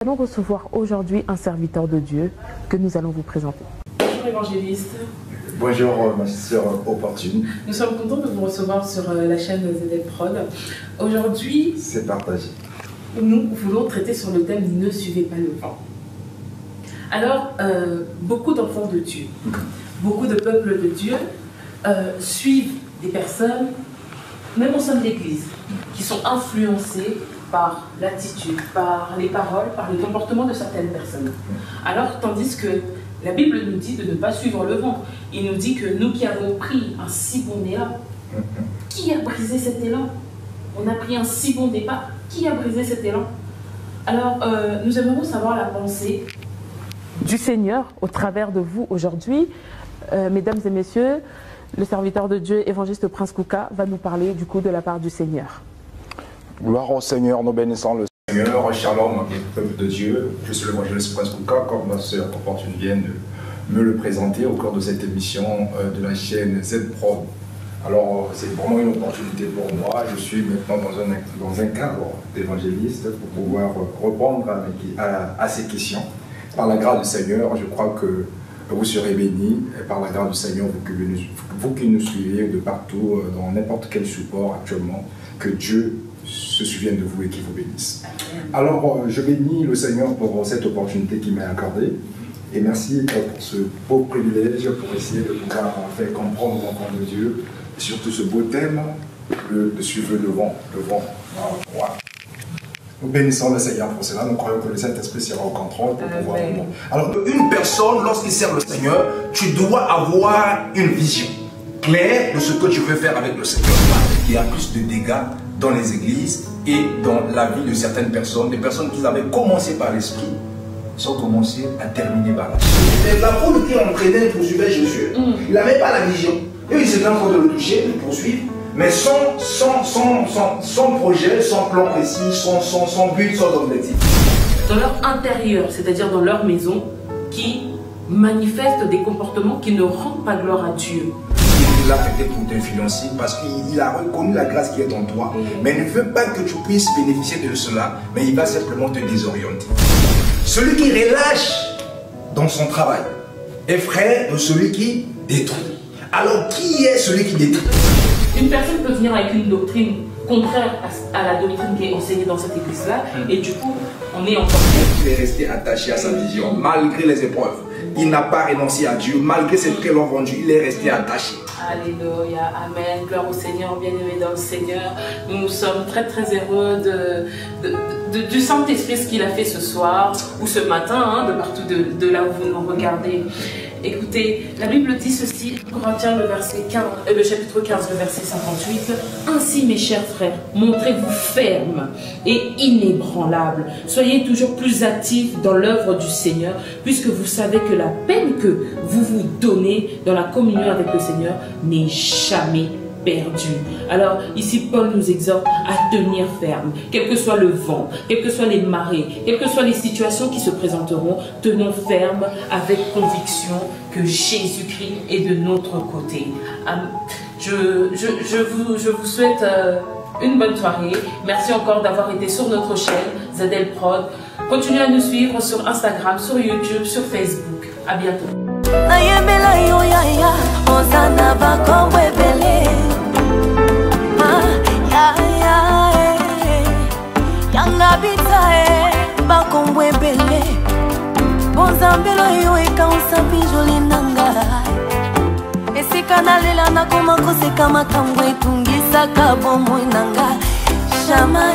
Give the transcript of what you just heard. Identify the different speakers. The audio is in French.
Speaker 1: Nous allons recevoir aujourd'hui un serviteur de Dieu que nous allons vous présenter.
Speaker 2: Bonjour évangéliste.
Speaker 3: Bonjour ma sœur opportune.
Speaker 2: Nous sommes contents de vous recevoir sur la chaîne ZL Prod. Aujourd'hui,
Speaker 3: c'est partagé.
Speaker 2: Nous voulons traiter sur le thème « Ne suivez pas le vent ». Alors, beaucoup d'enfants de Dieu, beaucoup de peuples de Dieu suivent des personnes, même au sein de l'Église, qui sont influencées par l'attitude, par les paroles, par les comportements de certaines personnes. Alors, tandis que la Bible nous dit de ne pas suivre le vent. Il nous dit que nous qui avons pris un si bon élan, qui a brisé cet élan? On a pris un si bon départ, qui a brisé cet élan? Alors, nous aimerions savoir la pensée
Speaker 1: du Seigneur au travers de vous aujourd'hui. Mesdames et messieurs, le serviteur de Dieu, évangéliste Prince Kouka, va nous parler du coup de la part du Seigneur.
Speaker 3: Gloire au Seigneur, nous bénissons le Seigneur. Shalom, peuple de Dieu. Je suis l'évangéliste Prince Kouka, comme ma soeur opportune vient de me le présenter au cours de cette émission de la chaîne Z Pro. Alors, c'est vraiment une opportunité pour moi. Je suis maintenant dans un cadre d'évangéliste pour pouvoir répondre à ces questions. Par la grâce du Seigneur, je crois que vous serez bénis. Par la grâce du Seigneur, vous qui nous suivez de partout, dans n'importe quel support actuellement, que Dieu se souvienne de vous et qu'il vous bénisse. Alors, je bénis le Seigneur pour cette opportunité qu'il m'a accordée. Et merci pour ce beau privilège, pour essayer de pouvoir faire comprendre aux enfants de Dieu, et surtout ce beau thème, de suivre le vent. Voilà. Nous bénissons le Seigneur pour cela. Nous croyons que le Saint-Esprit sera au contrôle pour pouvoir...
Speaker 4: Alors, une personne, lorsqu'il sert le Seigneur, tu dois avoir une vision claire de ce que tu veux faire avec le Seigneur. Il y a plus de dégâts dans les églises et dans la vie de certaines personnes, des personnes qui avaient commencé par l'esprit, sont commencées à terminer par la chair. La foule qui entraînait, poursuivait Jésus, il n'avait pas la vision. Et il s'était en train de le toucher, de le poursuivre, mais sans projet, sans plan précis, sans but, sans objectif.
Speaker 2: Dans leur intérieur, c'est-à-dire dans leur maison, qui manifestent des comportements qui ne rendent pas gloire à Dieu.
Speaker 4: Il l'a fait pour t'influencer parce qu'il a reconnu la grâce qui est en toi, mais il ne veut pas que tu puisses bénéficier de cela, mais il va simplement te désorienter. Celui qui relâche dans son travail est frère de celui qui détruit. Alors qui est celui qui détruit?
Speaker 2: Une personne peut venir avec une doctrine contraire à la doctrine qui est enseignée dans cette église-là, et du coup, on est encore...
Speaker 4: Il est resté attaché à sa vision, malgré les épreuves. Il n'a pas renoncé à Dieu, malgré cette très longue vendue, il est resté attaché.
Speaker 2: Alléluia, Amen, gloire au Seigneur, bien-aimés dans le Seigneur. Nous sommes très heureux du Saint-Esprit, ce qu'il a fait ce soir, ou ce matin, de partout de là où vous nous regardez. Écoutez, la Bible dit ceci, Corinthiens le chapitre 15, le verset 58. Ainsi, mes chers frères, montrez-vous fermes et inébranlables. Soyez toujours plus actifs dans l'œuvre du Seigneur, puisque vous savez que la peine que vous vous donnez dans la communion avec le Seigneur n'est jamais perdu. Alors ici Paul nous exhorte à tenir ferme, quel que soit le vent, quelles que soient les marées, quelles que soient les situations qui se présenteront, tenons ferme avec conviction que Jésus-Christ est de notre côté. Je vous souhaite une bonne soirée. Merci encore d'avoir été sur notre chaîne ZL Prod. Continuez à nous suivre sur Instagram, sur YouTube, sur Facebook. À bientôt.
Speaker 5: Yanga bitae bakombwe bele bonzambelo yo ekausa bijoli nanga esika nalela nakoma koseka makambo etungisaka bomoi nanga shama